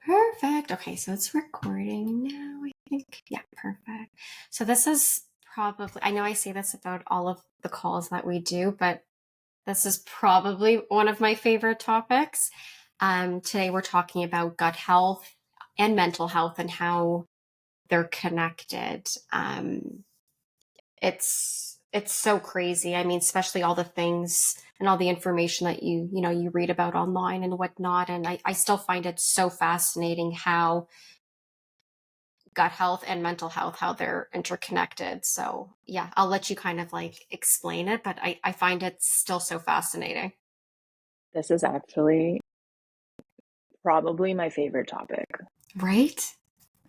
Perfect. Okay, so it's recording now, I think. Yeah, perfect. So this is probably, I know I say this about all of the calls that we do, but this is probably one of my favorite topics. Today we're talking about gut health and mental health and how they're connected. It's so crazy. I mean, especially all the things and all the information that you read about online and whatnot. And I still find it so fascinating how gut health and mental health, how they're interconnected. So yeah, I'll let you kind of like explain it, but I find it still so fascinating. This is actually probably my favorite topic. Right?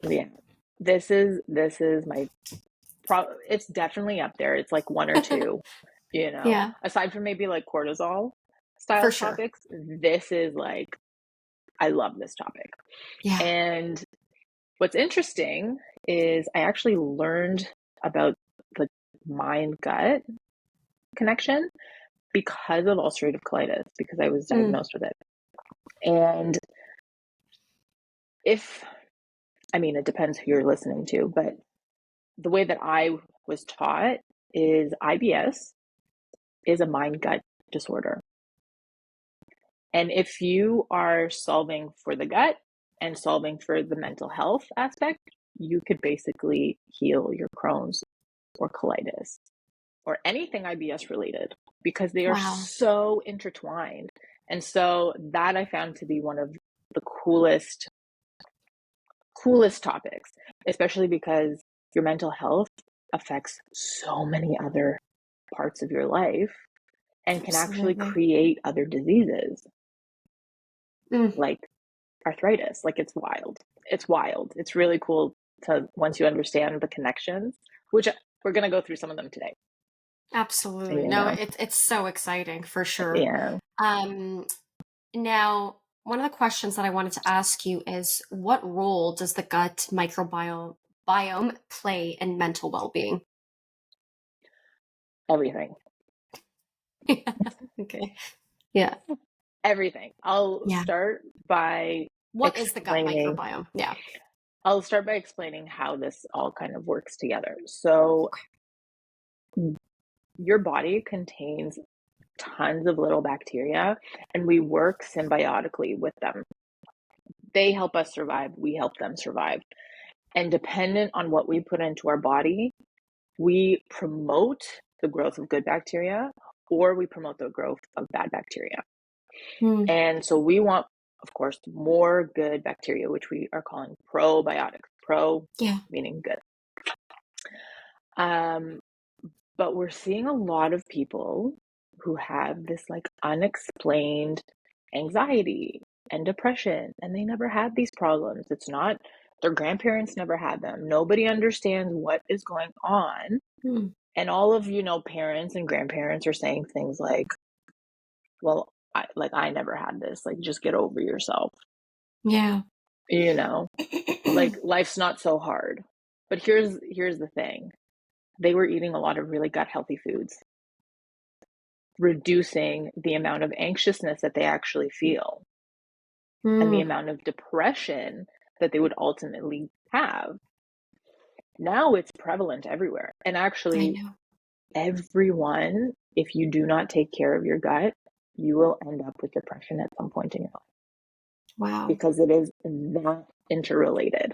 Yeah. This is my it's definitely up there. It's like one or two, Yeah, Aside from maybe like cortisol style for sure. topics, this is like I love this topic. Yeah. And what's interesting is I actually learned about the mind gut connection because of ulcerative colitis because I was Mm, diagnosed with it. And if I mean, it depends who you're listening to, but the way that I was taught is IBS is a mind gut disorder. And if you are solving for the gut and solving for the mental health aspect, you could basically heal your Crohn's or colitis or anything IBS related because they are wow. so intertwined. And so that I found to be one of the coolest topics, especially because your mental health affects so many other parts of your life and can actually Absolutely. create other diseases Mm, like arthritis. Like it's wild. It's wild. It's really cool to once you understand the connections, which we're going to go through some of them today, absolutely. you No, know. it's so exciting for sure. Yeah. Um, Now, one of the questions that I wanted to ask you is what role does the gut microbiome play in mental well-being? Everything. Okay. Yeah. Everything. Yeah. What is the gut Explaining microbiome? Yeah. I'll start by explaining how this all kind of works together. So Okay. your body contains tons of little bacteria and we work symbiotically with them. They help us survive, we help them survive. And dependent on what we put into our body, we promote the growth of good bacteria or we promote the growth of bad bacteria. Hmm. And so we want, of course, more good bacteria, which we are calling probiotics. Pro Yeah. meaning good. Um, but we're seeing a lot of people who have this like unexplained anxiety and depression, and they never had these problems. It's not their grandparents never had them. Nobody understands what is going on. Hmm. And all of parents and grandparents are saying things like, well, I never had this. Like, just get over yourself. Yeah. You know, like life's not so hard. But here's the thing. They were eating a lot of really gut healthy foods, reducing the amount of anxiousness that they actually feel and the Hmm. amount of depression that they would ultimately have. Now it's prevalent everywhere. And I actually, know. everyone, if you do not take care of your gut, you will end up with depression at some point in your life Wow. because it is that interrelated.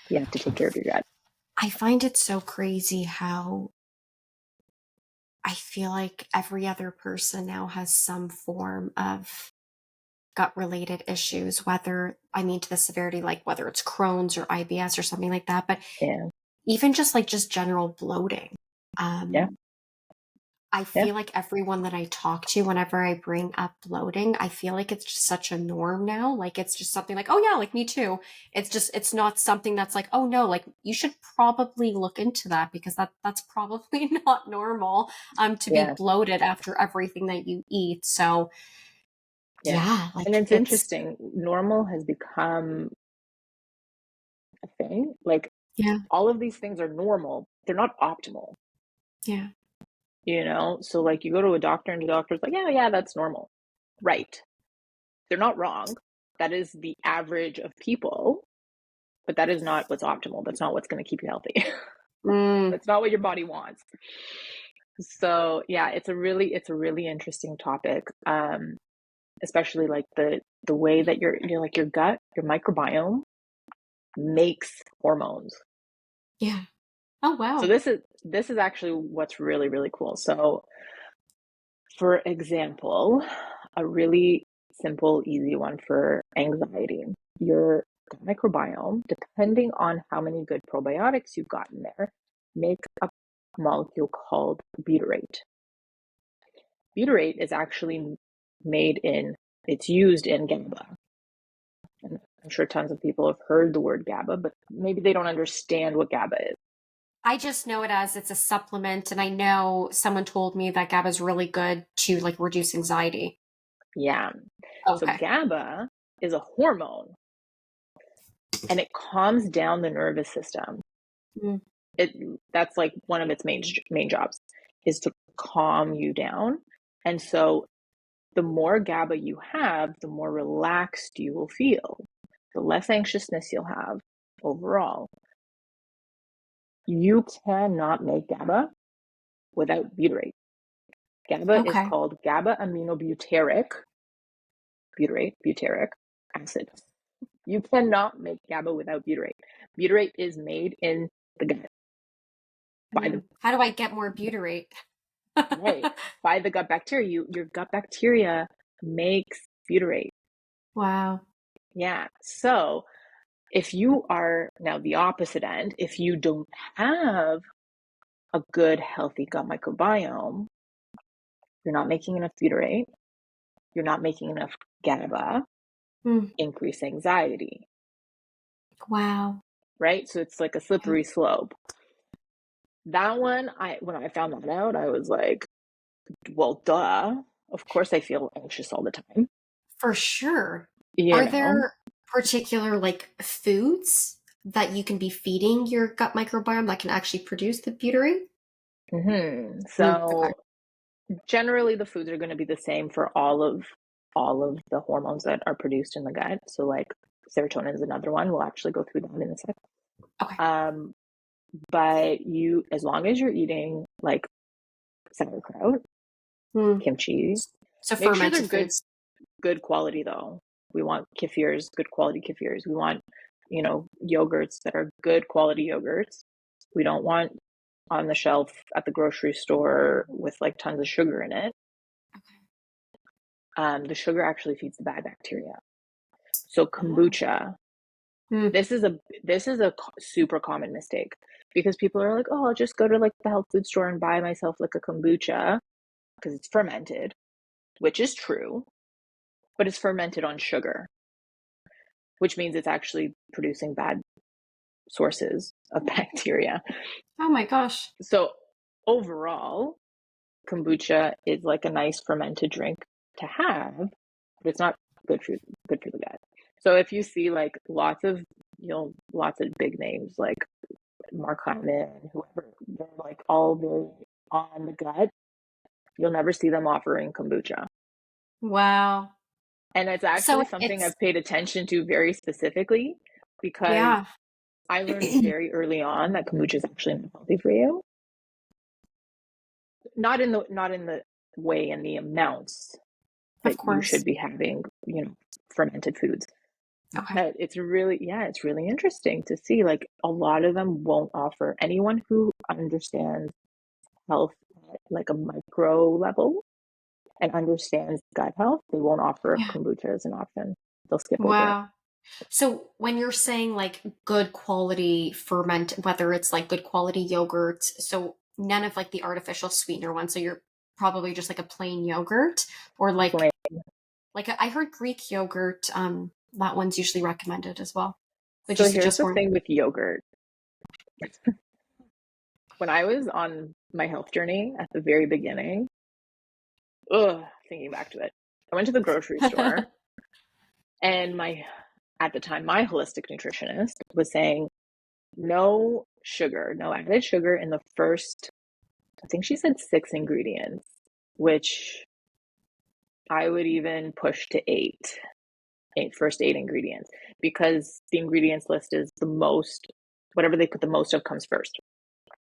You have to take care of your gut. I find it so crazy how I feel like every other person now has some form of gut related issues, whether, I mean, to the severity, like whether it's Crohn's or IBS or something like that, but Yeah. even just like just general bloating. Yeah. Um, I Yeah. feel like everyone that I talk to, whenever I bring up bloating, I feel like it's just such a norm now. Like it's just something like, oh yeah, like me too. It's not something that's like, oh no, like you should probably look into that because that's probably not normal, to be Yeah. bloated after everything that you eat. So Yeah. yeah, And like it's it's, interesting. Normal has become a thing. Like yeah, all of these things are normal. They're not optimal, yeah, So like you go to a doctor and the doctor's like, yeah, yeah, that's normal. Right. They're not wrong. That is the average of people, but that is not what's optimal. That's not what's going to keep you healthy. Mm, That's not what your body wants. So yeah, it's a really interesting topic. Especially like the way that you're like your gut, your microbiome makes hormones. yeah. Oh, So wow. this is actually what's really, really cool. So for example, a really simple, easy one for anxiety. Your gut microbiome, depending on how many good probiotics you've got in there, make a molecule called butyrate. Butyrate is actually it's used in GABA. And I'm sure tons of people have heard the word GABA, but maybe they don't understand what GABA is. I just know it as it's a supplement, and I know someone told me that GABA is really good to like reduce anxiety. Yeah. So Okay. GABA is a hormone and it calms down the nervous system. Mm. It That's like one of its main jobs is to calm you down. And so the more GABA you have, the more relaxed you will feel, the less anxiousness you'll have overall. You cannot make GABA without butyrate. GABA is Okay. called GABA aminobutyric butyric acid. You cannot make GABA without butyrate. Butyrate is made in the gut by the How do I get more butyrate? right by the gut bacteria. Your gut bacteria makes butyrate. Wow. Yeah. So if you are now the opposite end, if you don't have a good healthy gut microbiome, you're not making enough butyrate, you're not making enough GABA, Mm. increase anxiety, Wow. right? So it's like a slippery slope. That one, when I found that out, I was like, well, duh. Of course I feel anxious all the time, For sure. you Are know? there particular like foods that you can be feeding your gut microbiome that can actually produce the butyrate? Okay. So generally the foods are going to be the same for all of the hormones that are produced in the gut. So like serotonin is another one. We'll actually go through that in a sec. Okay. Um, but as long as you're eating like sauerkraut, Mm. kimchi, So make sure they're fermented good foods. good quality though. We want kefirs, good quality kefirs. We want, yogurts that are good quality yogurts. We don't want on the shelf at the grocery store with like tons of sugar in it. The sugar actually feeds the bad bacteria. So Oh. kombucha, Mm. this is a super common mistake because people are like, oh, I'll just go to like the health food store and buy myself like a kombucha because it's fermented, which is true, but it's fermented on sugar, which means it's actually producing bad sources of bacteria. Oh my gosh. So overall, kombucha is like a nice fermented drink to have, but it's not good for the gut. So if you see like lots of big names like Mark Hyman, whoever, they're like all very on the gut. You'll never see them offering kombucha. Wow. And it's So actually something it's I've paid attention to very specifically because yeah. I learned very early on that kombucha is actually not healthy for you. Not in the way and the amounts Of that you course. should be having, fermented foods. Okay. But it's really interesting to see like a lot of them won't offer anyone who understands health at like a micro level and understands gut health, they won't offer Yeah. kombucha as an option. They'll skip over it. Wow. So when you're saying like good quality ferment, whether it's like good quality yogurt, so none of like the artificial sweetener ones, so you're probably just like a plain yogurt or Plain. like I heard Greek yogurt, that one's usually recommended as well. Would you So here's suggest the more? thing with yogurt. When I was on my health journey at the very beginning, thinking back to it, I went to the grocery store and at the time, my holistic nutritionist was saying no sugar, no added sugar in the first, I think she said 6 ingredients, which I would even push to 8 first 8 ingredients, because the ingredients list is the most, whatever they put the most of comes first.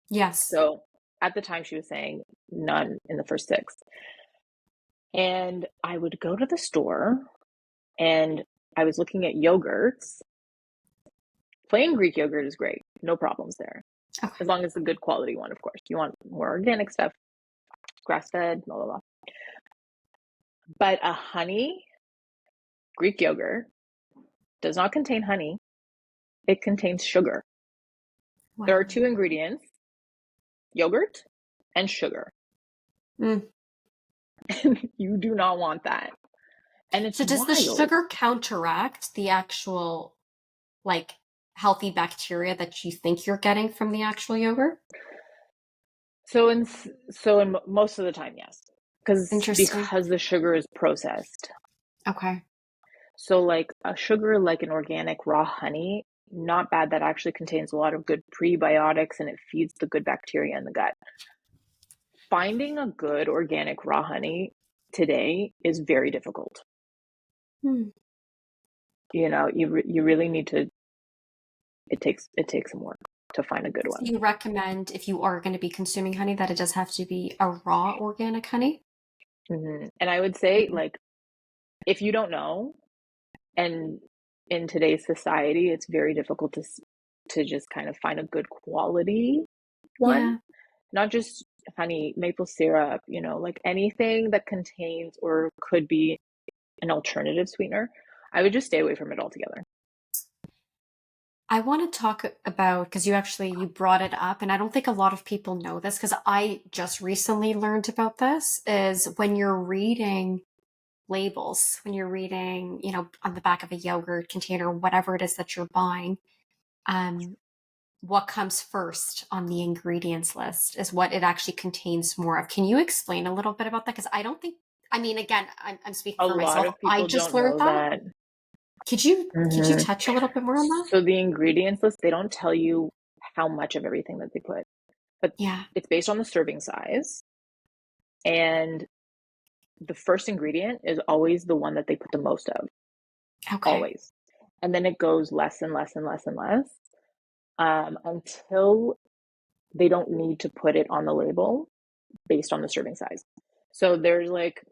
Yes. So at the time she was saying none in the first 6. And I would go to the store and I was looking at yogurts. Plain Greek yogurt is great. No problems there. Okay. As long as it's a good quality one, of course. You want more organic stuff, grass-fed, blah, blah, blah. But a honey Greek yogurt does not contain honey. It contains sugar. Wow. There are 2 ingredients, yogurt and sugar. Mm. You do not want that. And it's So does the wild. sugar counteract the actual, like, healthy bacteria that you think you're getting from the actual yogurt? So in most of the time, yes, because Interesting. the sugar is processed. Okay. So like a sugar like an organic raw honey, not bad. That actually contains a lot of good prebiotics and it feeds the good bacteria in the gut. Finding a good organic raw honey today is very difficult. Hmm. You know, you really need to. It takes some work to find a good So one. you recommend, if you are going to be consuming honey, that it does have to be a raw organic honey? And I would say, like, if you don't know, and in today's society, it's very difficult to just kind of find a good quality one. Yeah. Not just honey, maple syrup, you know, like anything that contains or could be an alternative sweetener. I would just stay away from it altogether. I want to talk about, because you brought it up, and I don't think a lot of people know this, because I just recently learned about this, is when you're reading labels, when you're reading, on the back of a yogurt container, whatever it is that you're buying, um, what comes first on the ingredients list is what it actually contains more of. Can you explain a little bit about that? Because I don't think, I mean, again, I'm speaking A for lot myself. of I people just don't learned know that. that. Could you touch a little bit more on that? So the ingredients list, they don't tell you how much of everything that they put, but Yeah. it's based on the serving size. And the first ingredient is always the one that they put the most of, Okay. always. And then it goes less and less and less and less until they don't need to put it on the label based on the serving size. So there's like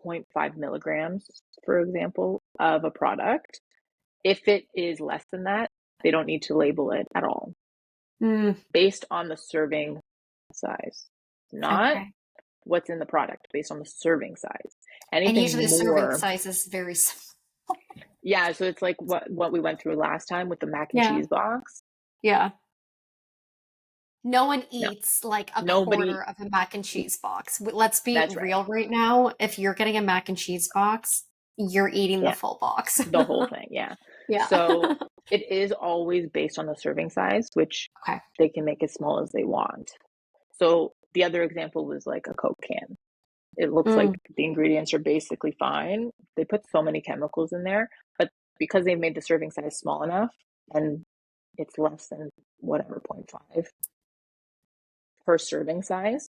0.5 milligrams, for example, of a product. If it is less than that, they don't need to label it at all Mm, based on the serving size, not okay. what's in the product, based on the serving size. And Anything usually the serving more, size is very small. yeah. So it's like what we went through last time with the mac and Yeah. cheese box. Yeah. No one No, eats like a nobody. quarter of a mac and cheese box. Let's be That's right. real right now. If you're getting a mac and cheese box, you're eating the Yeah, full box. the whole thing. Yeah. Yeah. So it is always based on the serving size, which Okay. they can make as small as they want. So the other example was like a Coke can. It looks like Mm, the ingredients are basically fine. They put so many chemicals in there, but because they've made the serving size small enough and it's less than whatever 0.5 per serving size,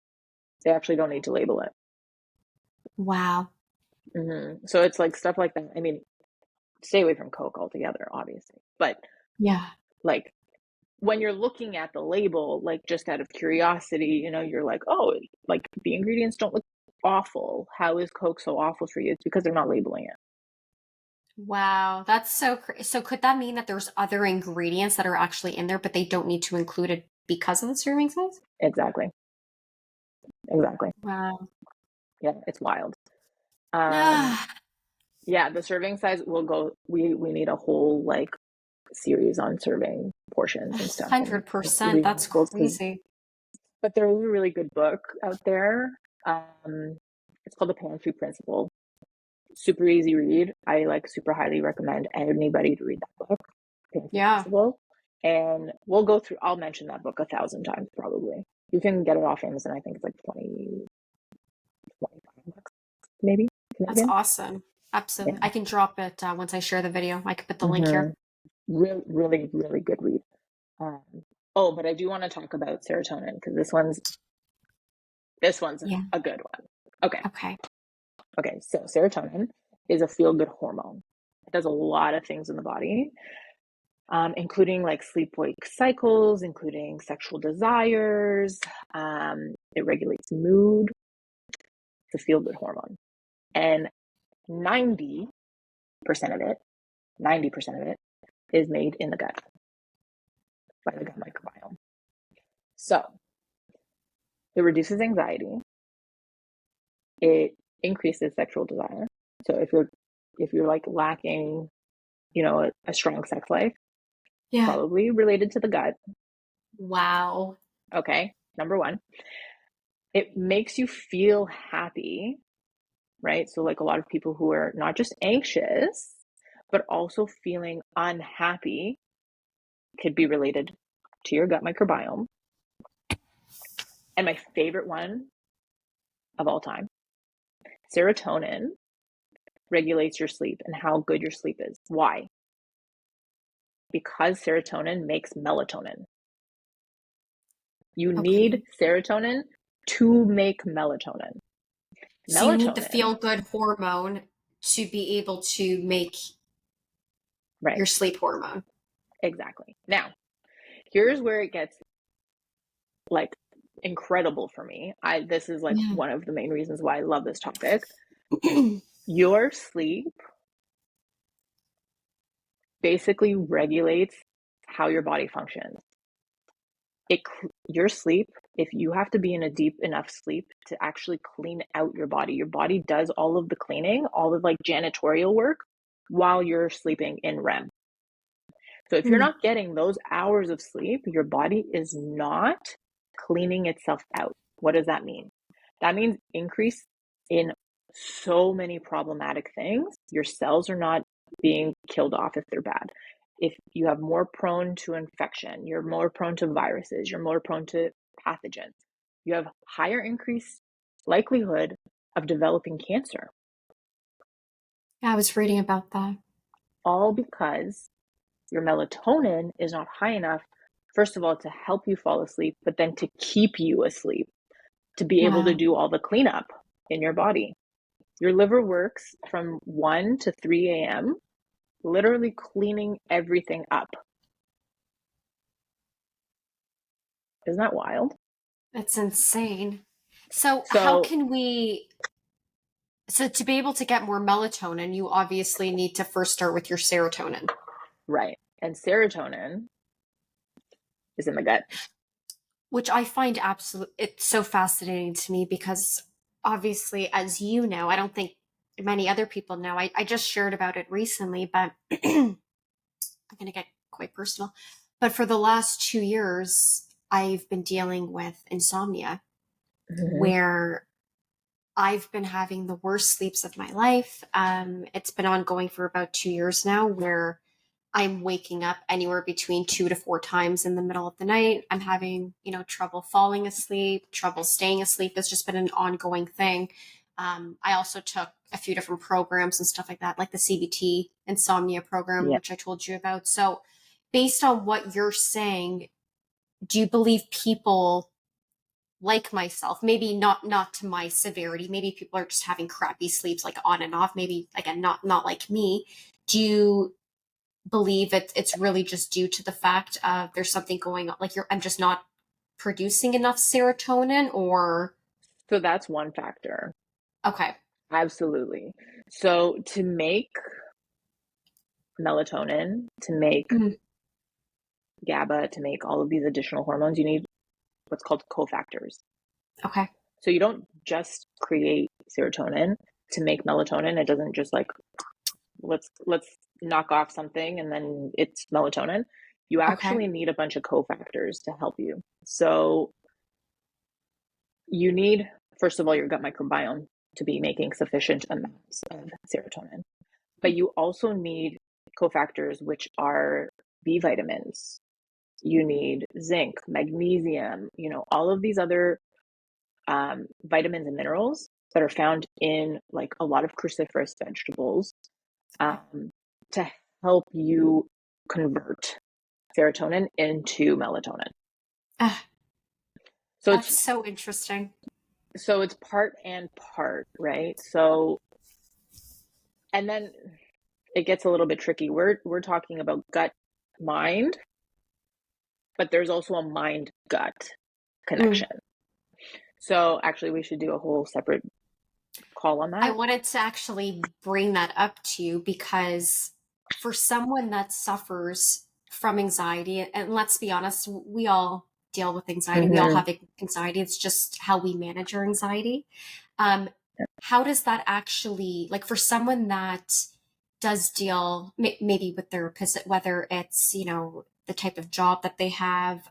they actually don't need to label it. wow. So it's like stuff like that. I mean, stay away from Coke altogether, obviously. But Yeah. like when you're looking at the label, like just out of curiosity, you know, you're like, oh, like the ingredients don't look awful. How is Coke so awful for you? It's because they're not labeling it. Wow. That's so could that mean that there's other ingredients that are actually in there, but they don't need to include it because of the serving size? Exactly. Exactly. Wow. Yeah, it's wild. Um, Ah, yeah, the serving size will go. We need a whole like series on serving portions and stuff and 100%. That's labels because. crazy. But there is a really good book out there. It's called The Pantry Principle. Super easy read. I like super highly recommend anybody to read that book, Pantry Yeah. Principle. And we'll go through. I'll mention that book 1,000 times probably. You can get it off Amazon. I think it's like 25 bucks maybe That's Canadian. awesome. Absolutely. Yeah. I can drop it once I share the video. I can put the link Mm-hmm. here. Really, really, really good read. Um, but I do want to talk about serotonin because this one's Yeah. a good one. Okay. Okay. Okay. So serotonin is a feel-good hormone. It does a lot of things in the body, including like sleep-wake cycles, including sexual desires. It regulates mood. It's a feel-good hormone. And 90% of it, 90% of it is made in the gut by the gut microbiome. So it reduces anxiety. It increases sexual desire. So if you're like lacking, a strong sex life, Yeah. probably related to the gut. Wow. Okay, number one. It makes you feel happy, right? So like a lot of people who are not just anxious, but also feeling unhappy could be related to your gut microbiome. And my favorite one of all time, serotonin regulates your sleep and how good your sleep is. Why? Because serotonin makes melatonin. You need Okay. serotonin to make melatonin. So you need the Melatonin, feel good hormone to be able to make right, your sleep hormone. exactly. Now, here's where it gets like incredible for me. This is like Yeah. one of the main reasons why I love this topic. Your sleep basically regulates how your body functions. Your sleep, if you have to be in a deep enough sleep to actually clean out your body does all of the cleaning, all of like janitorial work while you're sleeping in REM. So if you're Mm. not getting those hours of sleep, your body is not cleaning itself out. What does that mean? That means increase in so many problematic things. Your cells are not being killed off if they're bad. If you have more prone to infection, you're more prone to viruses, you're more prone to pathogens. You have higher increased likelihood of developing cancer, Yeah, I was reading about that. all because your melatonin is not high enough, first of all, to help you fall asleep, but then to keep you asleep, to be able to Wow. do all the cleanup in your body. Your liver works from 1 to 3 a.m., literally cleaning everything up. Isn't that wild? That's insane. So how So, can we so to be able to get more melatonin, you obviously need to first start with your serotonin, right. And serotonin is in the gut. which I find absolute it's so fascinating to me because obviously as you know, I don't think many other people know. I just shared about it recently, but I'm gonna get quite personal. But for the last 2 years, I've been dealing with insomnia Mm-hmm. where I've been having the worst sleeps of my life. It's been ongoing for about 2 years now, where I'm waking up anywhere between 2 to 4 times in the middle of the night. I'm having, trouble falling asleep, trouble staying asleep. It's just been an ongoing thing. I also took a few different programs and stuff like that, like the CBT insomnia program, Yeah. which I told you about. So, based on what you're saying, do you believe people like myself, maybe not to my severity, maybe people are just having crappy sleeps like on and off, maybe again not like me, do you believe it's really just due to the fact of there's something going on, like I'm just not producing enough serotonin, or So that's one factor. okay. Absolutely. So to make melatonin, to make Mhm. GABA, to make all of these additional hormones, you need what's called cofactors. Okay. So you don't just create serotonin to make melatonin. It doesn't just like let's knock off something and then it's melatonin. You Okay. actually need a bunch of cofactors to help you. So you need, first of all, your gut microbiome to be making sufficient amounts of serotonin. But you also need cofactors, which are B vitamins. You need zinc, magnesium, all of these other vitamins and minerals that are found in like a lot of cruciferous vegetables, Okay. to help you convert serotonin into melatonin. Ah, So that's it's so interesting. so it's part and part, right? So and then it gets a little bit tricky. We're talking about gut mind, but there's also a mind gut Mm. connection. So actually, we should do a whole separate call on I that. wanted to actually bring that up to you because for someone that suffers from anxiety, and let's be honest, we all deal with anxiety. We all Mm-hmm. have anxiety. It's just how we manage our anxiety. Um, how does that actually, like for someone that does deal maybe with their, whether it's, the type of job that they have,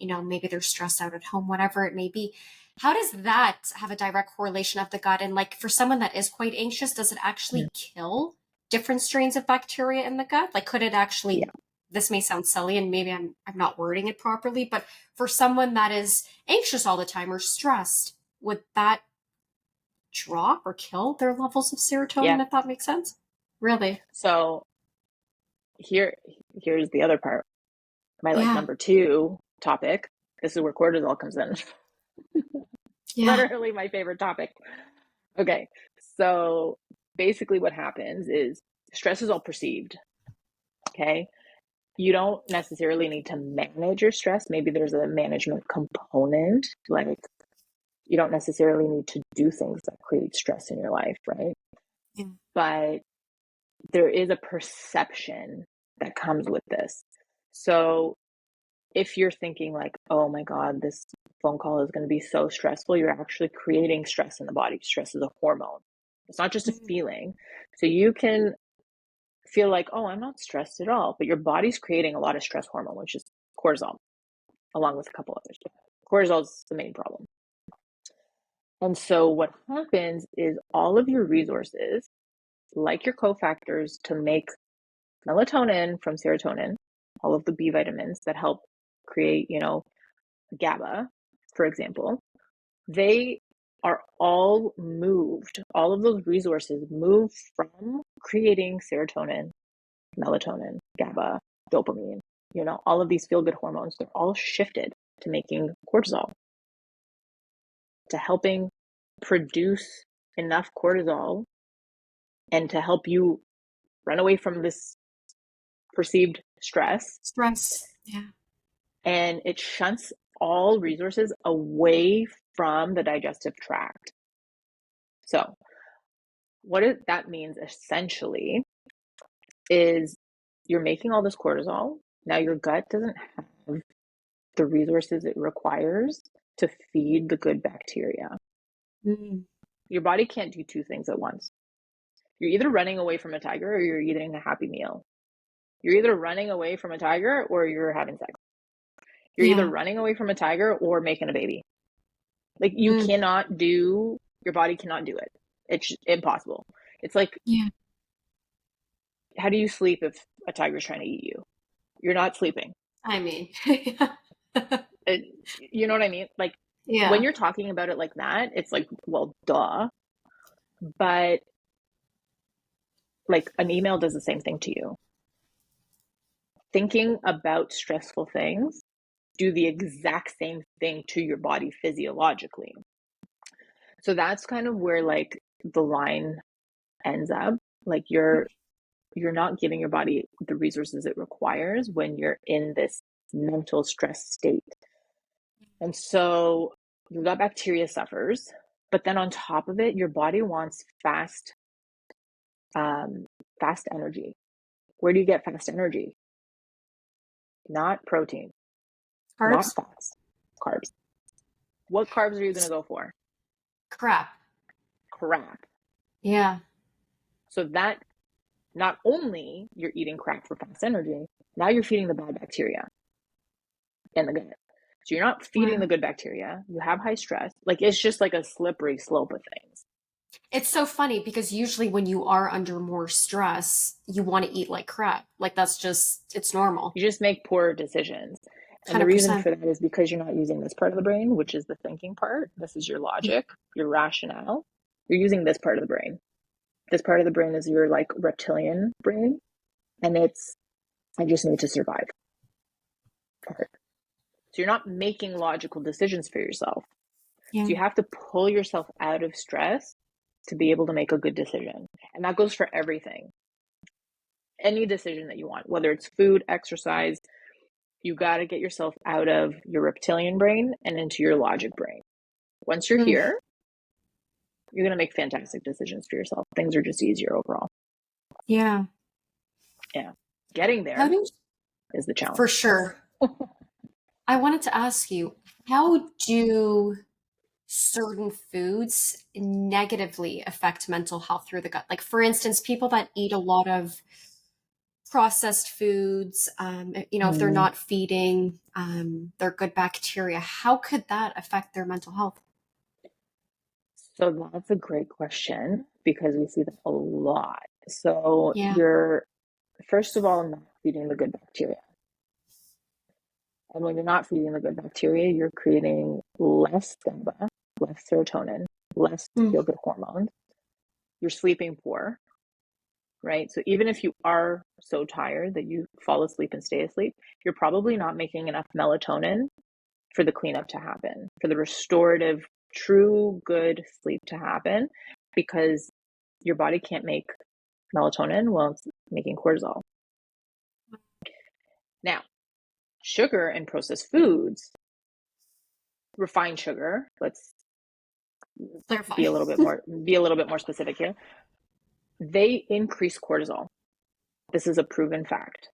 maybe they're stressed out at home, whatever it may be, how does that have a direct correlation of the gut? And like for someone that is quite anxious, does it actually kill different strains of bacteria in the gut? Like could it Yeah. actually, this may sound silly and maybe I'm not wording it properly, but for someone that is anxious all the time or stressed, would that drop or kill their levels of Yeah. serotonin, if that makes sense? Really? So here's the other part. My like Yeah. number two topic. This is where cortisol comes in. Yeah. Literally my favorite topic. Okay. So basically what happens is stress is all perceived. Okay. You don't necessarily need to manage your stress. Maybe there's a management component. Like you don't necessarily need to do things that create stress in your life, right? Yeah. But there is a perception that comes with this. So if you're thinking like, oh my God, this phone call is going to be so stressful, you're actually creating stress in the body. Stress is a hormone. It's not just a Mm. feeling. So you can feel like, oh, I'm not stressed at all, but your body's creating a lot of stress hormone, which is cortisol, along with a couple others. Cortisol is the main problem. And so what happens is all of your resources, like your cofactors to make melatonin from serotonin, all of the B vitamins that help create, GABA, for example, they are all moved. All of those resources move from creating serotonin, melatonin, GABA, dopamine, all of these feel good hormones. They're all shifted to making cortisol, to helping produce enough cortisol and to help you run away from this perceived stress. Stress. Yeah. And it shunts all resources away from the digestive tract. So that means essentially is you're making all this cortisol. Now your gut doesn't have the resources it requires to feed the good bacteria. Mm. Your body can't do two things at once. You're either running away from a tiger or you're eating a happy meal. You're either running away from a tiger or you're having sex. You're either Yeah. running away from a tiger or making a baby. Like you Mm. cannot do, your body cannot do it. It's impossible. It's like, Yeah. how do you sleep if a tiger's trying to eat you? You're not sleeping. I mean, It, you know what I mean? Like when yeah. you're talking about it like that, it's like, well, duh. But like an email does the same thing to you. Thinking about stressful things do the exact same thing to your body physiologically. So that's kind of where like the line ends up. Like you're not giving your body the resources it requires when you're in this mental stress state. And so your gut bacteria suffers, but then on top of it, your body wants fast energy. Where do you get fast energy? Not protein, not Carbs? fats, carbs. What carbs are you going to go for? Crap. Crap. Yeah. So that not only you're eating crap for fast energy, now you're feeding the bad bacteria in the gut. So you're not feeding the Wow. good bacteria. You have high stress. Like it's just like a slippery slope of things. It's so funny because usually when you are under more stress, you want to eat like crap. Like that's just, it's normal. You just make poor decisions. And the reason 100%. for that is because you're not using this part of the brain, which is the thinking part. This is your logic, your rationale. You're using this part of the brain. This part of the brain is your like reptilian brain. And it's, I just need to survive part. So you're not making logical decisions for yourself. So Yeah. you have to pull yourself out of stress to be able to make a good decision. And that goes for everything. any decision that you want, whether it's food, exercise, you got to get yourself out of your reptilian brain and into your logic brain. Once you're Mm, here, you're going to make fantastic decisions for yourself. Things are just easier overall. yeah. Yeah. Getting How there do, is the for challenge. sure. I wanted to ask you, how do certain foods negatively affect mental health through the gut? Like, for instance, people that eat a lot of processed foods, if they're Mm. not feeding their good bacteria, how could that affect their mental health? So that's a great question because we see that a lot. So Yeah. you're, first of all, not feeding the good bacteria. And when you're not feeding the good bacteria, you're creating less GABA, less serotonin, less Mm. feel good hormones. You're sleeping poor, right? So even if you are so tired that you fall asleep and stay asleep, you're probably not making enough melatonin for the cleanup to happen, for the restorative, true good sleep to happen, because your body can't make melatonin while it's making cortisol. Now, sugar and processed foods, refined sugar, let's Clarify. be a little bit more specific here. They increase cortisol. This is a proven fact.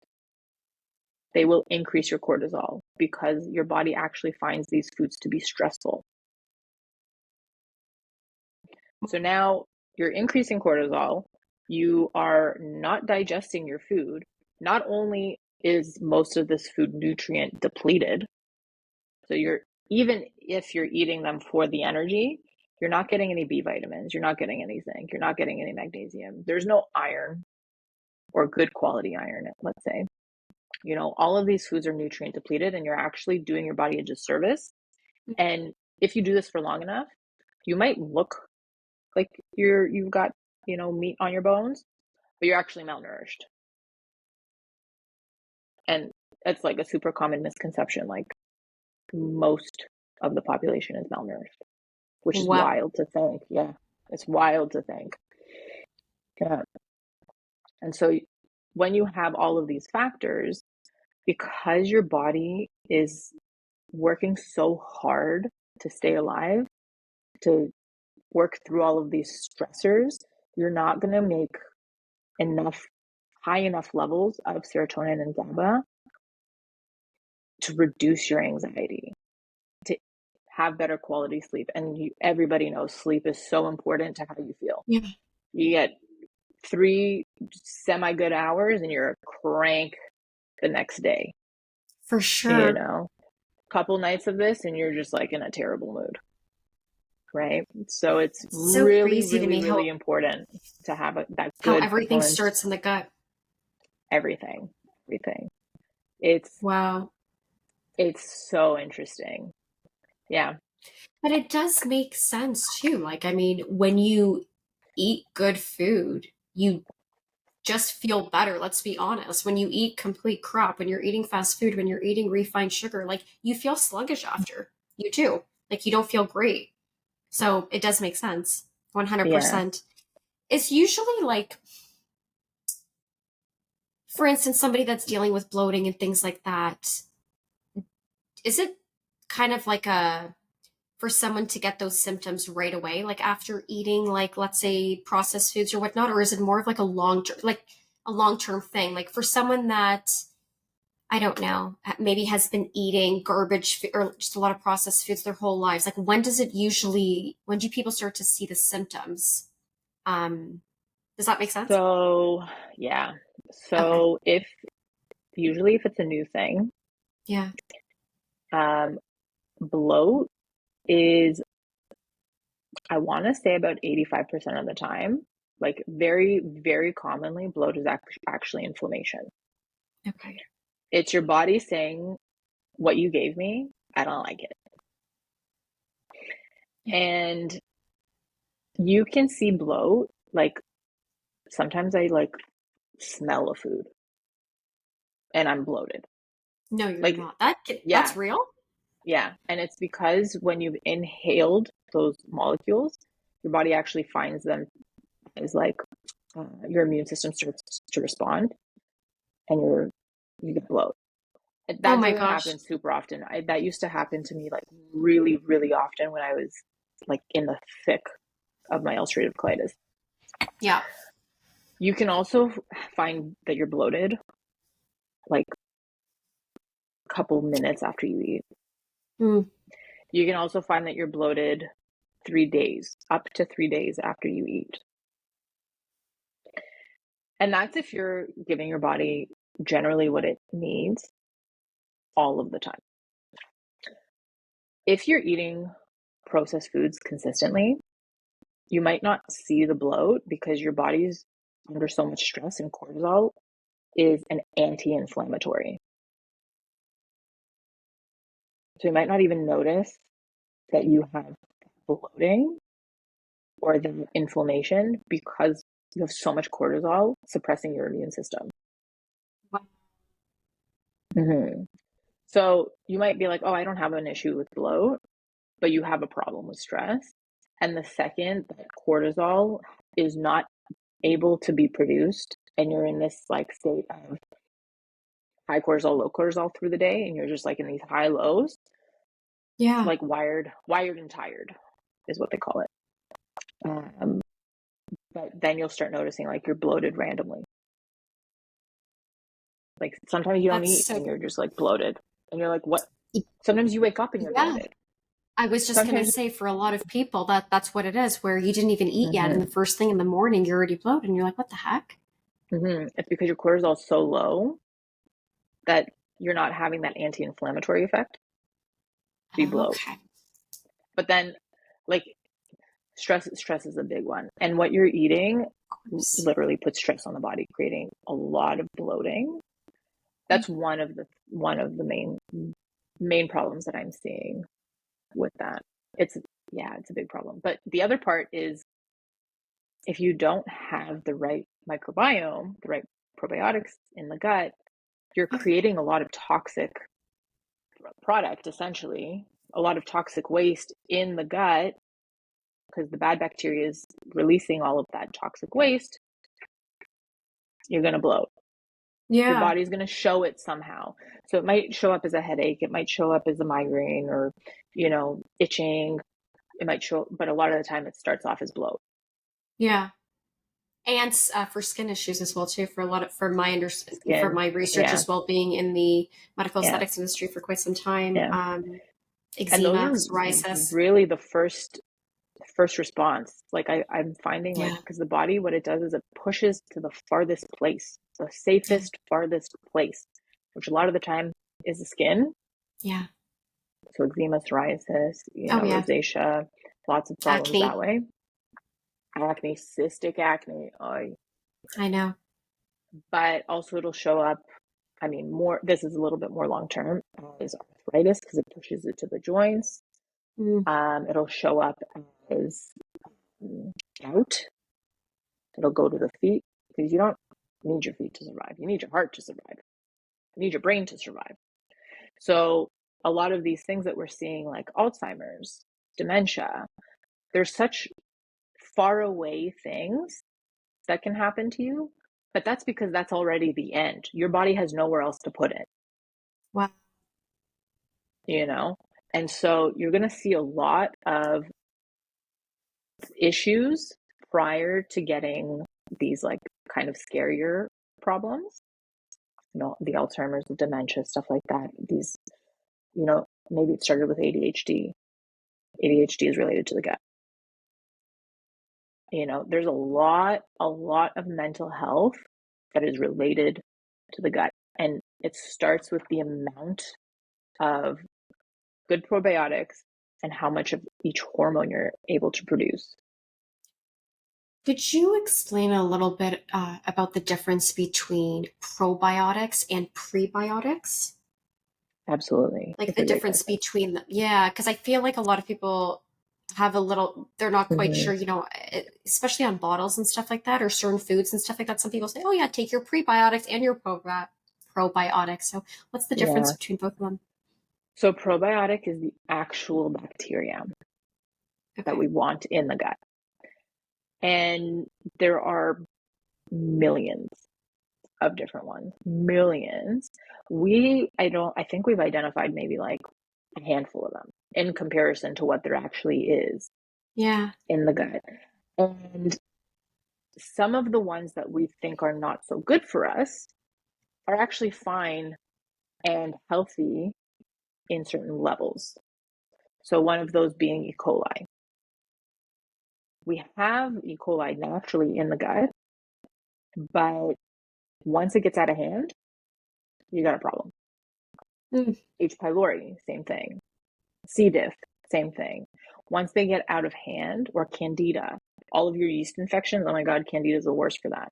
They will increase your cortisol because your body actually finds these foods to be stressful. So now you're increasing cortisol, you are not digesting your food. Not only is most of this food nutrient depleted, so you're, even if you're eating them for the energy, you're not getting any B vitamins, you're not getting any zinc, you're not getting any magnesium. There's no iron or good quality iron, let's say. All of these foods are nutrient depleted and you're actually doing your body a disservice. And if you do this for long enough, you might look like you've got, meat on your bones, but you're actually malnourished. And it's like a super common misconception. Like most of the population is malnourished, which is Wow. wild to think. Yeah, it's wild to think. Yeah. And so when you have all of these factors, because your body is working so hard to stay alive, to work through all of these stressors, you're not going to make high enough levels of serotonin and GABA to reduce your anxiety, to have better quality sleep. And everybody knows sleep is so important to how you feel. Yeah, You get 3 semi good hours and you're a crank the next day. for sure. Couple nights of this and you're just like in a terrible mood, right? So it's It's so really, crazy to really, me really important to have that how good everything balanced starts in the gut. everything. It's Wow. it's so interesting. Yeah. But it does make sense too. Like, I mean, when you eat good food, you just feel better. Let's be honest. When you eat complete crap, when you're eating fast food, when you're eating refined sugar, like you feel sluggish after. You do. Like you don't feel great. So it does make sense. Yeah. 100%. It's usually like, for instance, somebody that's dealing with bloating and things like that. Is it kind of like for someone to get those symptoms right away, like after eating, like let's say processed foods or whatnot, or is it more of like a long term thing, like for someone that I don't know, maybe has been eating garbage or just a lot of processed foods their whole lives? Like when do people start to see the symptoms? Um, does that make sense? So, yeah. Okay. So usually if it's a new thing, Yeah. um, bloat is, I want to say about 85% of the time, like very, very commonly, bloat is actually inflammation. Okay. It's your body saying, what you gave me, I don't like it. Yeah. And you can see bloat, like sometimes I like smell a food and I'm bloated. No, you're Like, not. yeah, That's real. yeah. And it's because when you've inhaled those molecules, your body actually finds them as like your immune system starts to respond. and you get bloat. Oh That my doesn't gosh. happen super often. That used to happen to me like really, really often when I was like in the thick of my ulcerative colitis. Yeah. You can also find that you're bloated like a couple minutes after you eat. Mm. You can also find that you're bloated 3 days, up to 3 days after you eat. And that's if you're giving your body generally what it needs all of the time. If you're eating processed foods consistently, you might not see the bloat because your body's under so much stress, and cortisol is an anti-inflammatory. So you might not even notice that you have bloating or the inflammation because you have so much cortisol suppressing your immune system. Wow. Mm-hmm. So you might be like, oh, I don't have an issue with bloat, but you have a problem with stress. And the second that cortisol is not able to be produced and you're in this like state of high cortisol, low cortisol through the day, and you're just like in these high lows, Yeah. like wired and tired is what they call it. Um, but then you'll start noticing like you're bloated randomly. Like sometimes you don't That's eat so, and you're just like bloated, and you're like, what? Sometimes you wake up and you're yeah. bloated. I was just gonna Sometimes, say for a lot of people that's what it is, where you didn't even eat yet, and the mm-hmm, first thing in the morning you're already bloated, and you're like, what the heck? it's because your cortisol is so low that you're not having that anti-inflammatory effect. So you Oh, bloat. okay. But then, like stress is a big one, and what you're eating Of course. literally puts stress on the body, creating a lot of bloating. That's one of the main problems that I'm seeing with that. It's it's a big problem. But the other part is if you don't have the right microbiome, the right probiotics in the gut, you're creating a lot of toxic product, essentially, a lot of toxic waste in the gut because the bad bacteria is releasing all of that toxic waste. You're going to bloat. Your Yeah. body's going to show it somehow. So it might show up as a headache. It might show up as a migraine or, itching. It might show, but a lot of the time it starts off as bloat. Yeah. And for skin issues as well too. For a lot of for Skin. my research Yeah. as well, being in the medical Yeah. aesthetics industry for quite some time, Yeah. And those eczema, are psoriasis. really the first response. Like I'm finding like, Yeah. because the body, what it does is it pushes to the farthest place, the Yeah. safest, farthest place, which a lot of the time is the skin. Yeah. So eczema, psoriasis, Oh yeah. rosacea, lots of problems that Acne. way. Acne, cystic acne, I know. but also it'll show up. I mean, this is a little bit more long term as arthritis because it pushes it to the joints. Mm. It'll show up as gout. It'll go to the feet because you don't need your feet to survive. You need your heart to survive. You need your brain to survive. So a lot of these things that we're seeing, like Alzheimer's, dementia, there's such far away things that can happen to you, but that's because that's already the end. Your body has nowhere else to put it, Wow. you know? And so you're going to see a lot of issues prior to getting these like kind of scarier problems, the Alzheimer's, the dementia, stuff like that. These, maybe it started with ADHD. ADHD is related to the gut. There's a lot of mental health that is related to the gut. And it starts with the amount of good probiotics and how much of each hormone you're able to produce. Could you explain a little bit about the difference between probiotics and prebiotics? Absolutely. Like It's the a great difference question. between them? Yeah, because I feel like a lot of people have a little, they're not quite Mm-hmm. sure, especially on bottles and stuff like that, or certain foods and stuff like that. Some people say, oh, yeah, take your prebiotics and your probiotics. So, what's the difference Yeah. between both of them? So probiotic is the actual bacteria that Okay. we want in the gut. And there are millions of different ones, millions. I think we've identified maybe like a handful of them in comparison to what there actually is Yeah. in the gut. And some of the ones that we think are not so good for us are actually fine and healthy in certain levels. So one of those being E. coli. We have E. coli naturally in the gut, but once it gets out of hand, you got a problem. Mm. H. pylori, same thing. C. diff, same thing. Once they get out of hand, or candida, all of your yeast infections, oh my God, candida is the worst for that.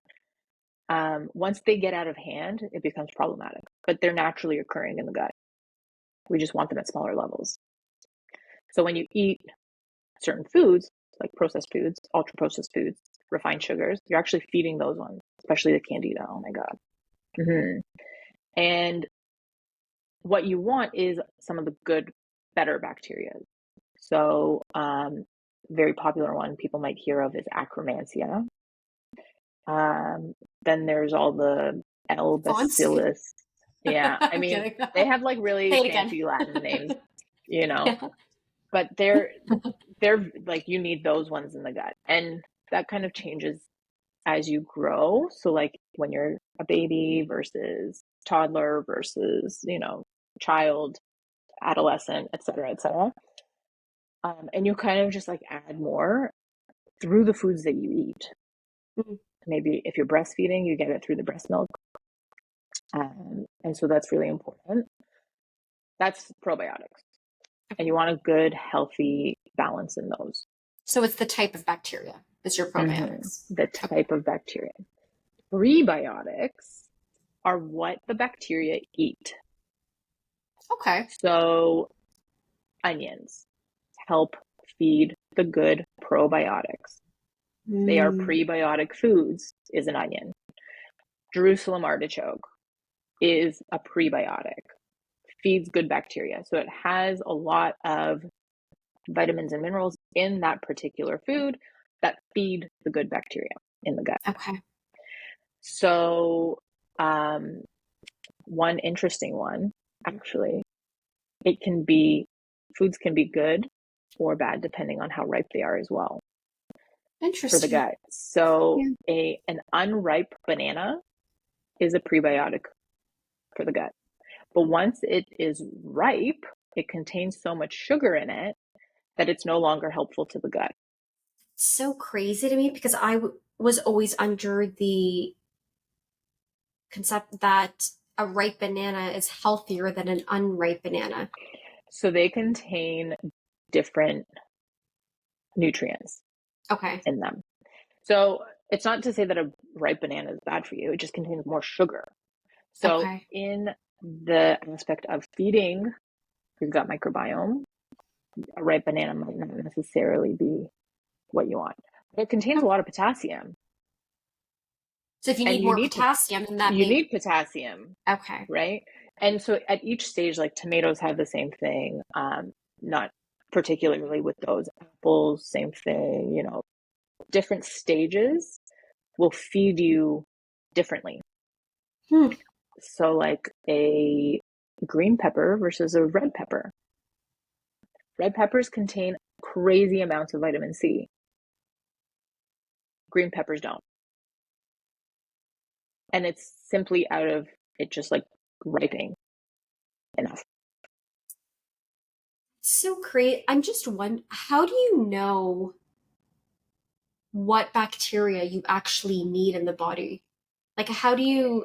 Once they get out of hand, it becomes problematic, but they're naturally occurring in the gut. We just want them at smaller levels. So when you eat certain foods, like processed foods, ultra processed foods, refined sugars, you're actually feeding those ones, especially the candida. Oh my God. Mm-hmm. And what you want is some of the good, better bacteria. So, very popular one people might hear of is Akkermansia. Then there's all the L. Fonts. bacillus. Yeah, I I'm mean, kidding. they have like really Say it again. fancy Latin names, you know, Yeah. but they're like you need those ones in the gut, and that kind of changes as you grow. So like when you're a baby versus toddler versus, child, adolescent, et cetera, et cetera. And you kind of just like add more through the foods that you eat. Mm. Maybe if you're breastfeeding, you get it through the breast milk. And so that's really important. That's probiotics. And you want a good, healthy balance in those. So it's the type of bacteria is your probiotics. The Okay. type of bacteria. Prebiotics are what the bacteria eat. Okay. So onions help feed the good probiotics. They are Mm. prebiotic foods, is an onion. Jerusalem artichoke is a prebiotic, feeds good bacteria. So it has a lot of vitamins and minerals in that particular food that feed the good bacteria in the gut. Okay. So, one interesting one, actually, foods can be good or bad depending on how ripe they are as well for the Interesting. gut. So, Yeah. an unripe banana is a prebiotic for the gut. But once it is ripe, it contains so much sugar in it that it's no longer helpful to the gut. So crazy to me because was always under the concept that a ripe banana is healthier than an unripe banana. So they contain different nutrients Okay. in them. So it's not to say that a ripe banana is bad for you, it just contains more sugar. So, Okay. in the aspect of feeding your gut microbiome, a ripe banana might not necessarily be what you want. But it contains a Okay. lot of potassium, So if you and need more potassium, then that you may. need potassium, Okay. right? And so at each stage, like tomatoes have the same thing, not particularly with those. Apples, same thing, different stages will feed you differently. Hmm. So, like a green pepper versus a red pepper. Red peppers contain crazy amounts of vitamin C. Green peppers don't. And it's simply out of it just like ripening enough. So great. I'm just one. How do you know what bacteria you actually need in the body? Like, how do you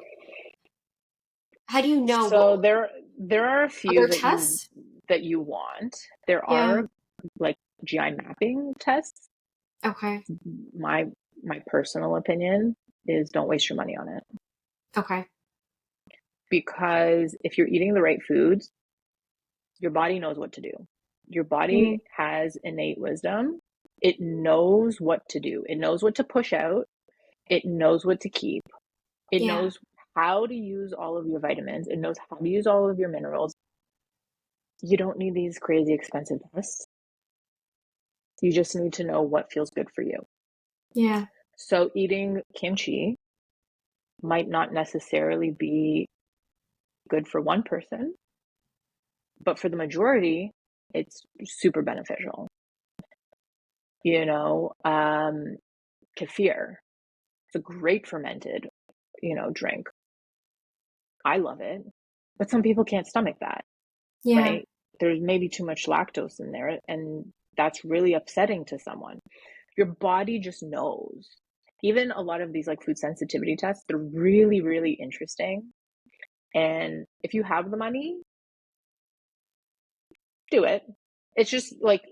know So what there are a are few there that tests? you want. There Yeah. are like GI mapping tests. Okay. My my personal opinion is don't waste your money on it, Okay. because if you're eating the right foods, your body knows what to do. Your body Mm. has innate wisdom. It knows what to do. It knows what to push out. It knows what to keep. It Yeah. knows how to use all of your vitamins. It knows how to use all of your minerals. You don't need these crazy expensive tests. You just need to know what feels good for you. Yeah. So eating kimchi might not necessarily be good for one person, but for the majority, it's super beneficial. You know, kefir, it's a great fermented, drink. I love it, but some people can't stomach that, Yeah. right? There's maybe too much lactose in there, and that's really upsetting to someone. Your body just knows. Even a lot of these like food sensitivity tests, they're really, really interesting. And if you have the money, do it. It's just like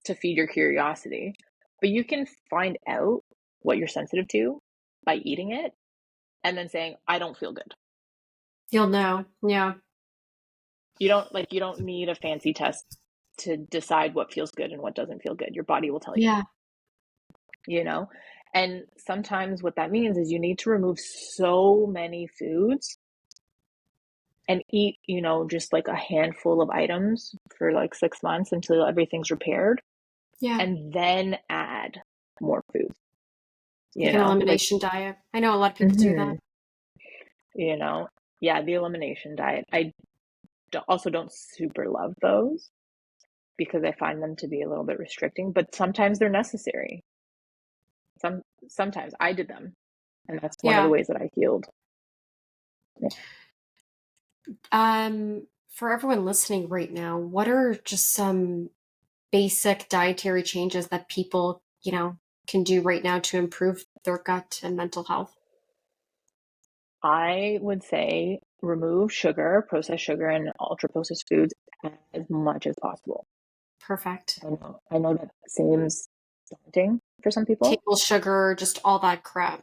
to feed your curiosity. But you can find out what you're sensitive to by eating it and then saying, I don't feel good. You'll know. Yeah. You don't need a fancy test to decide what feels good and what doesn't feel good. Your body will tell you, Yeah. you know? And sometimes what that means is you need to remove so many foods and eat, just like a handful of items for like 6 months until everything's repaired, Yeah. and then add more food, Like an like, elimination diet. I know a lot of people do that. mhm, you know, yeah, the elimination diet. I also don't super love those because I find them to be a little bit restricting, but sometimes they're necessary. Sometimes I did them, and that's one of the Yeah. ways that I healed. Yeah. For everyone listening right now, what are just some basic dietary changes that people, can do right now to improve their gut and mental health? I would say remove sugar, processed sugar, and ultra processed foods as much as possible. Perfect. I know that seems daunting for some people. Table sugar, just all that crap.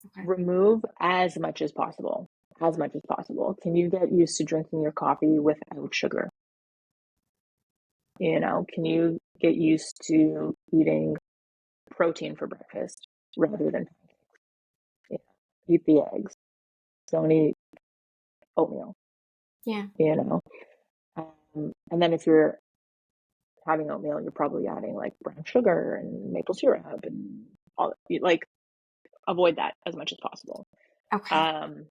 Okay. Remove as much as possible. As much as possible. Can you get used to drinking your coffee without sugar? Can you get used to eating protein for breakfast rather than eat the eggs? Don't eat oatmeal, Yeah. you know? And then if you're having oatmeal, you're probably adding like brown sugar and maple syrup and all like avoid that as much as possible. Okay. Um,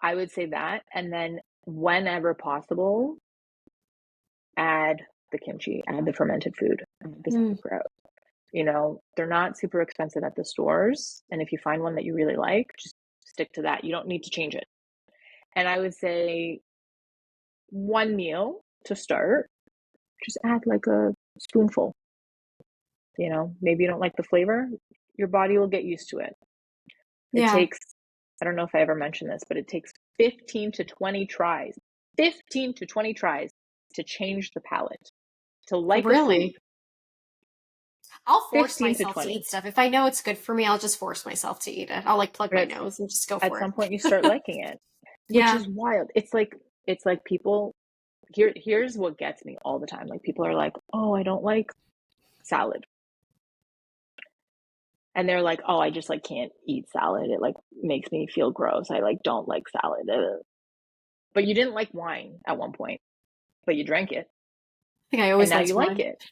I would say that, and then whenever possible, add the kimchi, add the fermented food, add the Mm. sauerkraut. They're not super expensive at the stores, and if you find one that you really like, just stick to that. You don't need to change it. And I would say one meal to start, just add like a spoonful. Maybe you don't like the flavor, your body will get used to it. It Yeah. takes, I don't know if I ever mentioned this, but it takes 15 to 20 tries, 15 to 20 tries to change the palate, to like a food. Really? I'll force 15 to myself to 20. eat stuff. If I know it's good for me, I'll just force myself to eat it. I'll like plug my But nose and just go at for some it. point you start liking it, which Yeah. is wild. It's like people here's what gets me all the time. Like people are like, "Oh, I don't like salad." And they're like, "Oh, I just like can't eat salad. It like makes me feel gross. I like don't like salad." But you didn't like wine at one point, but you drank it, I think I and always now liked you like wine. it.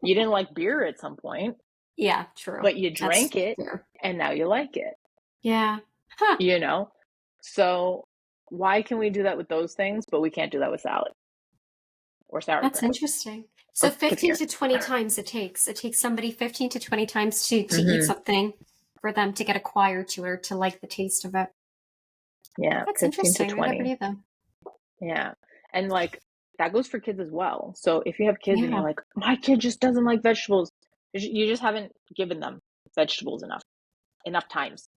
You didn't like beer at some point, Yeah, true. but you That's drank it, fair. and now you like it. Yeah. Huh. You know? So why can we do that with those things, but we can't do that with salad or That's sauerkraut interesting. So or 15 kefir? to 20 times it takes. It takes somebody 15 to 20 times to eat Hmm. something for them to get acquired to it or to like the taste of it. Yeah, That's 15 to interesting. I never 20. knew that. Yeah. And like that goes for kids as well. So if you have kids and you're Yeah. like, my kid just doesn't like vegetables, you just haven't given them vegetables enough times,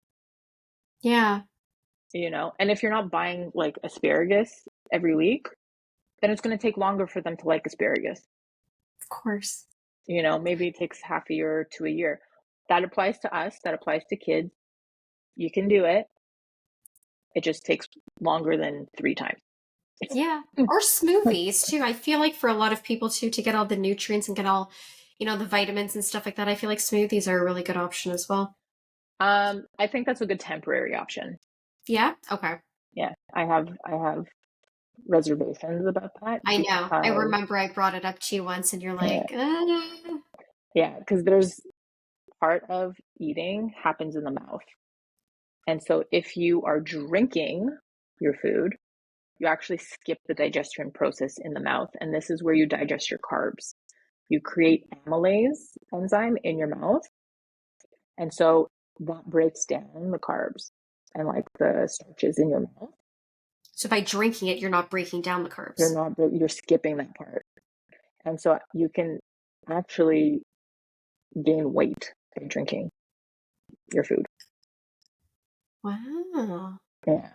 Yeah. And if you're not buying like asparagus every week, then it's going to take longer for them to like asparagus. Of course. Maybe it takes half a year to a year. That applies to us, that applies to kids. You can do it. It just takes longer than 3 times. Yeah. Or smoothies too. I feel like for a lot of people too, to get all the nutrients and get all, the vitamins and stuff like that, I feel like smoothies are a really good option as well. I think that's a good temporary option. Yeah. Okay. Yeah, I have reservations about that I know. I because remember I brought it up to you once and you're yeah, like, yeah, because there's part of eating happens in the mouth. And so if you are drinking your food, you actually skip the digestion process in the mouth. And this is where you digest your carbs. You create amylase enzyme in your mouth. And so that breaks down the carbs and like the starches in your mouth. So by drinking it, you're not breaking down the carbs. You're skipping that part. And so you can actually gain weight by drinking your food. Wow. Yeah.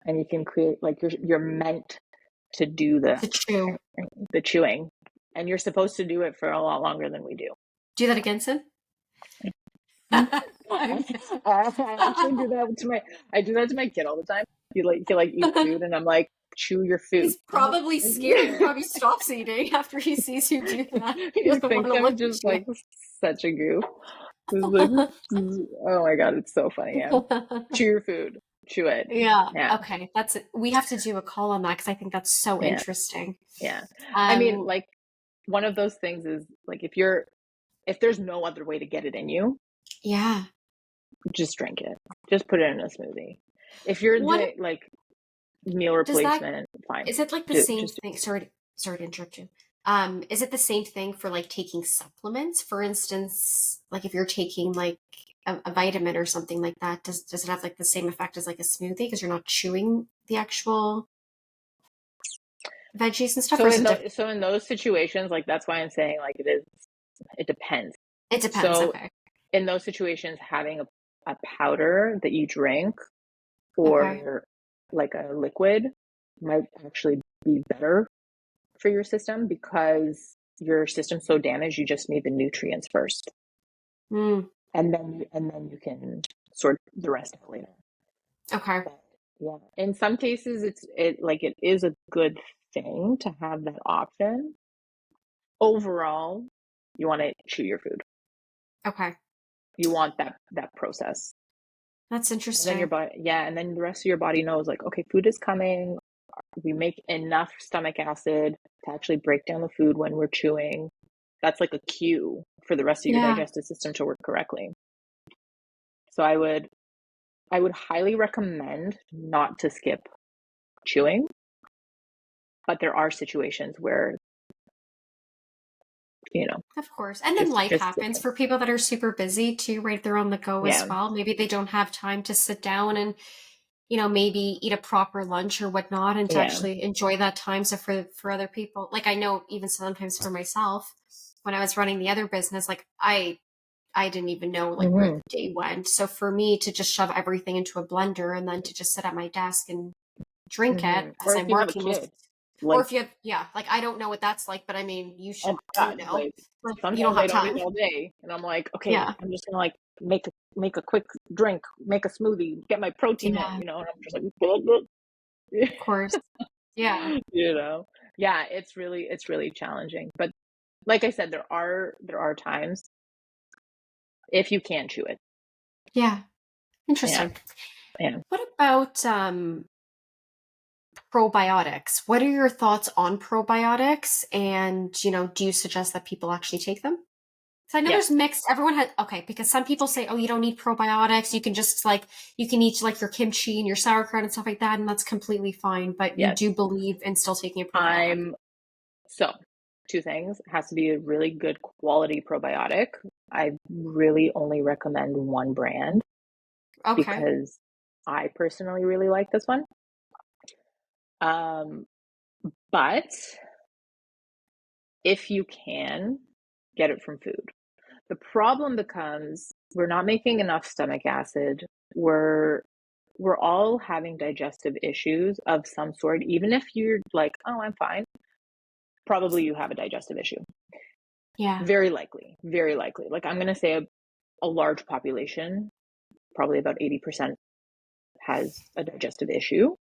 And you can create like you're meant to do To chew. the chewing. And you're supposed to do it for a lot longer than we do. Do that against him? I actually do that to my kid all the time. He like eats food and I'm like, chew your food. He's probably scared. He probably stops eating after he sees you do that. He doesn't want to look just at like such a goof. Like, oh my god, it's so funny. Yeah. Chew your food. Chew it. Yeah. Yeah. Okay. That's it. We have to do a call on that because I think that's so Yeah. interesting. Yeah. I mean, like one of those things is like if there's no other way to get it in you, yeah, just drink it. Just put it in a smoothie. If you're doing like meal replacement, fine. Is it like the same thing? Sorry to interrupt you. Is it the same thing for like taking supplements? For instance, like if you're taking like a vitamin or something like that, does it have like the same effect as like a smoothie because you're not chewing the actual veggies and stuff? So in those situations, like that's why I'm saying like it depends. It depends. So okay. In those situations, having a powder that you drink or like a liquid might actually be better for your system because your system's so damaged, you just need the nutrients first. Mm. And then you can sort the rest out later. Okay. But, yeah. In some cases it is a good thing to have that option. Overall, you want to chew your food. Okay. You want that process. That's interesting. And then your body, and then the rest of your body knows like, okay, food is coming. We make enough stomach acid to actually break down the food when we're chewing. That's like a cue for the rest of your digestive system to work correctly. So I would highly recommend not to skip chewing, but there are situations where, of course. And then life happens for people that are super busy too, right? They're on the go as well. Maybe they don't have time to sit down and, maybe eat a proper lunch or whatnot and to actually enjoy that time. So for other people, like I know even sometimes for myself, when I was running the other business, like I didn't even know like where the day went. So for me to just shove everything into a blender and then to just sit at my desk and drink it as I'm working with, or if you have, like I don't know what that's like, but I mean, you should know. Like, sometimes you don't have time all day, and I'm like, okay, I'm just gonna like make a quick drink, make a smoothie, get my protein in, and I'm just like, of course, yeah, it's really challenging. But like I said, there are times if you can chew it. Yeah, interesting. Yeah. What about probiotics? What are your thoughts on probiotics? And, do you suggest that people actually take them? Because I know there's mixed, everyone has, because some people say, oh, you don't need probiotics. You can just you can eat like your kimchi and your sauerkraut and stuff like that. And that's completely fine. But you do believe in still taking a probiotic. So two things. It has to be a really good quality probiotic. I really only recommend one brand because I personally really like this one. But if you can, get it from food. The problem becomes we're not making enough stomach acid. We're all having digestive issues of some sort. Even if you're like, oh, I'm fine, probably you have a digestive issue. Yeah. Very likely. Very likely. Like I'm going to say a large population, probably about 80% has a digestive issue,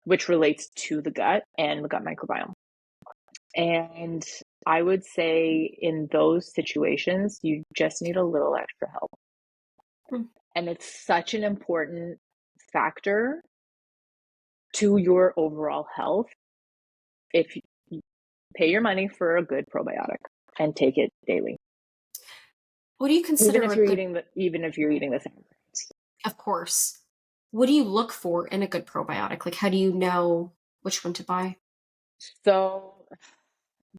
which relates to the gut and the gut microbiome. And I would say in those situations, you just need a little extra help. And it's such an important factor to your overall health if you pay your money for a good probiotic and take it daily. What do you even consider if a you're good, eating the same foods. of course, what do you look for in a good probiotic? Like, how do you know which one to buy? So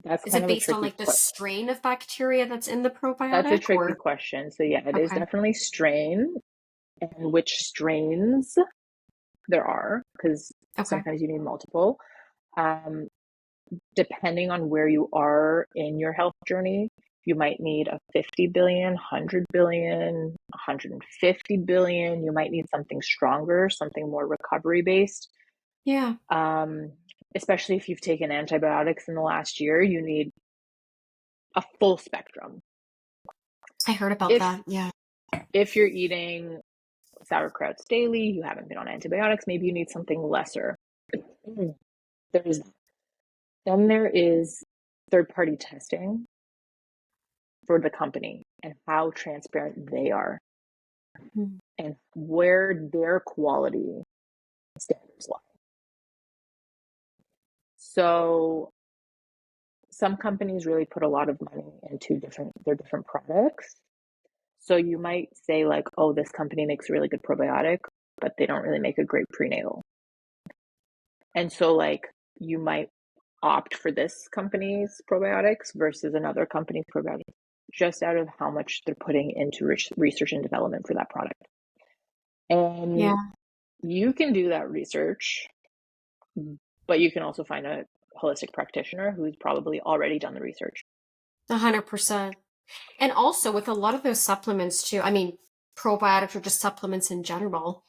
that's Is kind it of a based on tricky like the strain of bacteria that's in the that's a probiotic tricky or? question. So yeah, it is Okay. definitely strain and which strains there are, because Okay. sometimes you need multiple. Um, Depending on where you are in your health journey, you might need a 50 billion, 100 billion, 150 billion. You might need something stronger, something more recovery based. Yeah. Um, Especially if you've taken antibiotics in the last year, you need a full spectrum. I heard about If that. Yeah. if you're eating sauerkrauts daily, you haven't been on antibiotics, maybe you need something lesser. There's Then there is third party testing for the company and how transparent they are Mm. and where their quality standards lie. So some companies really put a lot of money into their different products. So you might say like, oh, this company makes a really good probiotic, but they don't really make a great prenatal. And so like you might opt for this company's probiotics versus another company's probiotics just out of how much they're putting into research and development for that product. And Yeah. you can do that research, but you can also find a holistic practitioner who's probably already done the research. 100%. And also with a lot of those supplements too, I mean, probiotics or just supplements in general,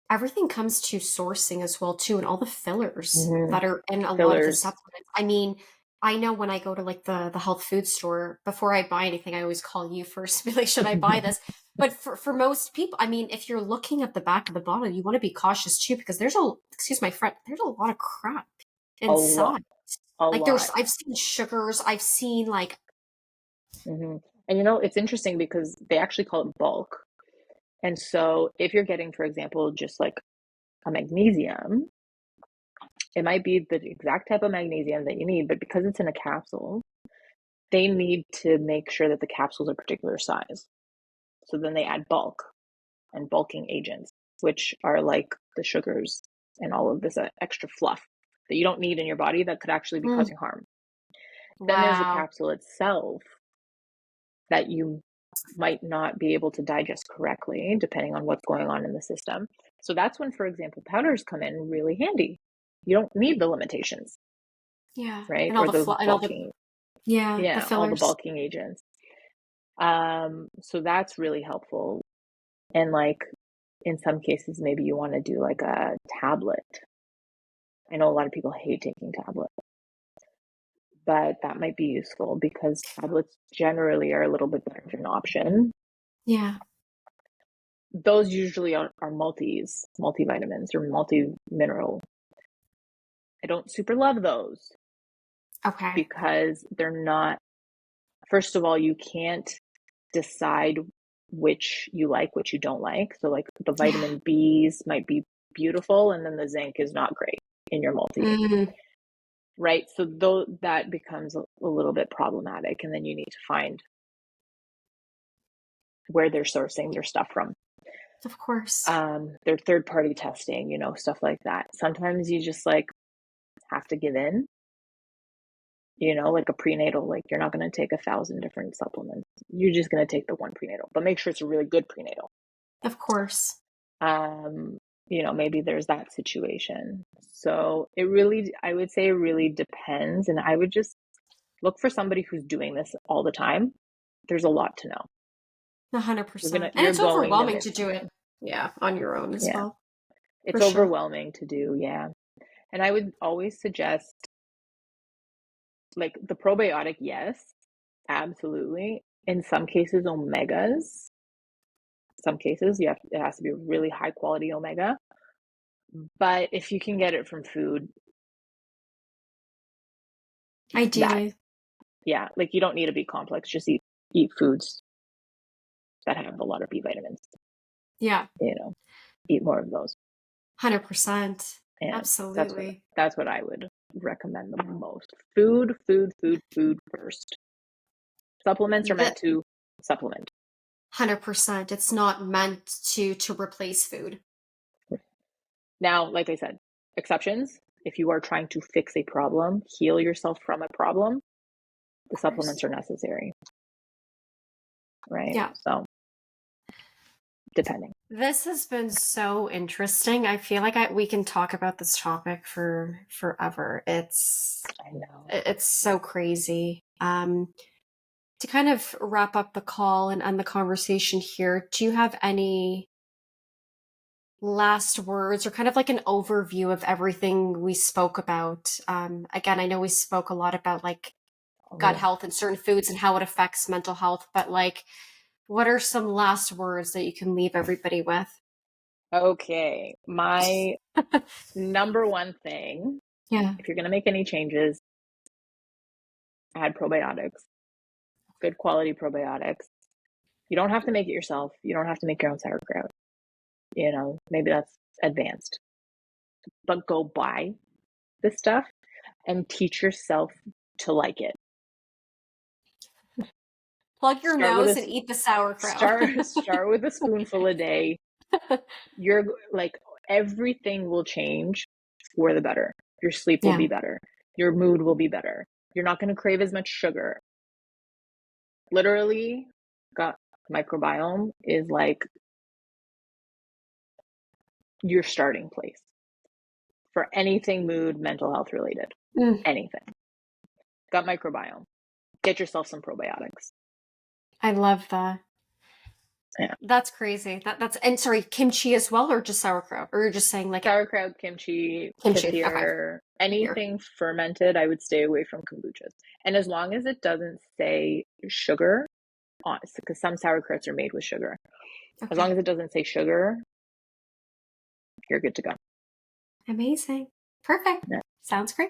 everything comes to sourcing as well too, and all the fillers Mm-hmm. that are in a lot of the Fillers. supplements. I mean, I know when I go to like the health food store, before I buy anything, I always call you first, be like, should I buy this? But for most people, I mean, if you're looking at the back of the bottle, you want to be cautious too, because there's a, excuse my friend, there's a lot of crap A lot. inside. A Like lot. I've seen sugars, I've seen like, Mm-hmm. And you know, it's interesting because they actually call it bulk. And so if you're getting, for example, just like a magnesium, it might be the exact type of magnesium that you need, but because it's in a capsule, they need to make sure that the capsule's a particular size. So then they add bulk and bulking agents, which are like the sugars and all of this extra fluff that you don't need in your body that could actually be mm, causing harm. Then there's the wow. capsule itself that you might not be able to digest correctly, depending on what's going on in the system. So that's when, for example, powders come in really handy. You don't need the limitations, Yeah. right? And all Or the, those and all the, bulking, yeah, the yeah, all the fillers. bulking agents. So that's really helpful. And like in some cases, maybe you want to do like a tablet. I know a lot of people hate taking tablets, but that might be useful because tablets generally are a little bit better of an option. Yeah. Those usually are multivitamins or multi-mineral. I don't super love those Okay. because they're not, first of all, you can't decide which you like, which you don't like. So like the Yeah. vitamin B's might be beautiful and then the zinc is not great in your multi, Mm, right? So though that becomes a little bit problematic and then you need to find where they're sourcing their stuff from. of course. Their third party testing, stuff like that. Sometimes you just like have to give in, like a prenatal, like you're not going to take 1,000 different supplements. You're just going to take the one prenatal, but make sure it's a really good prenatal. Of course. Um, maybe there's that situation. So I would say it really depends. And I would just look for somebody who's doing this all the time. There's a lot to know. 100%. And You're it's going to overwhelming miss. to do it. Yeah, on your own as Yeah. well. For It's sure. overwhelming to do. Yeah. And I would always suggest like the probiotic, yes, absolutely. In some cases, omegas. Some cases, it has to be a really high quality omega. But if you can get it from food, that Ideally. yeah, like you don't need a B complex. Just eat foods that have a lot of B vitamins. Yeah. You know, eat more of those. 100%. And Absolutely. that's what I would recommend the most. Food, food, food, food first. Supplements are meant That, to supplement. 100%. It's not meant to replace food. Now, like I said, exceptions. If you are trying to fix a problem, heal yourself from a problem, the Of course. supplements are necessary. Right? Yeah. So, depending. This has been so interesting. I feel like we can talk about this topic for forever. I know. It's so crazy. To kind of wrap up the call and the conversation here, do you have any last words or kind of like an overview of everything we spoke about? Again, I know we spoke a lot about like gut health and certain foods and how it affects mental health, but like, what are some last words that you can leave everybody with? Okay. My number one thing, Yeah. if you're going to make any changes, add probiotics, good quality probiotics. You don't have to make it yourself. You don't have to make your own sauerkraut. You know, maybe that's advanced. But go buy this stuff and teach yourself to like it. Plug your nose and eat the sauerkraut. Start with a spoonful a day. You're like, everything will change for the better. Your sleep will be better. Your mood will be better. You're not going to crave as much sugar. Literally, gut microbiome is like your starting place for anything mood, mental health related. Anything. Gut microbiome. Get yourself some probiotics. I love that. Yeah. That's crazy. That's and sorry, kimchi as well, or just sauerkraut? Or you're just saying like sauerkraut, kimchi, kefir, anything fermented, I would stay away from kombuchas. And as long as it doesn't say sugar, because some sauerkrauts are made with sugar. As long as it doesn't say sugar, you're good to go. Amazing. Perfect. Sounds great.